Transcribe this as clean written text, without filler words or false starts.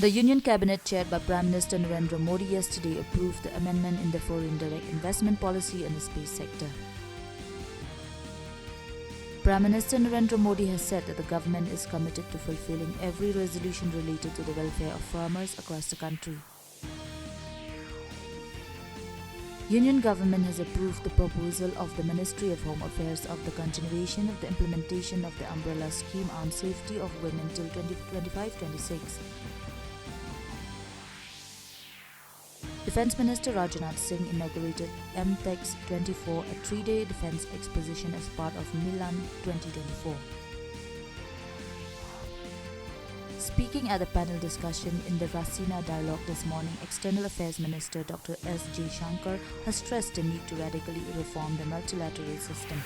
The Union Cabinet, chaired by Prime Minister Narendra Modi yesterday, approved the amendment in the foreign direct investment policy in the space sector. Prime Minister Narendra Modi has said that the government is committed to fulfilling every resolution related to the welfare of farmers across the country. Union government has approved the proposal of the Ministry of Home Affairs of the continuation of the implementation of the umbrella scheme on safety of women till 2025-26. Defence Minister Rajat Singh inaugurated MTEX 24, a three-day defence exposition as part of Milan 2024. Speaking at the panel discussion in the Rasina dialogue this morning, External Affairs Minister Dr. S. J. Shankar has stressed the need to radically reform the multilateral system.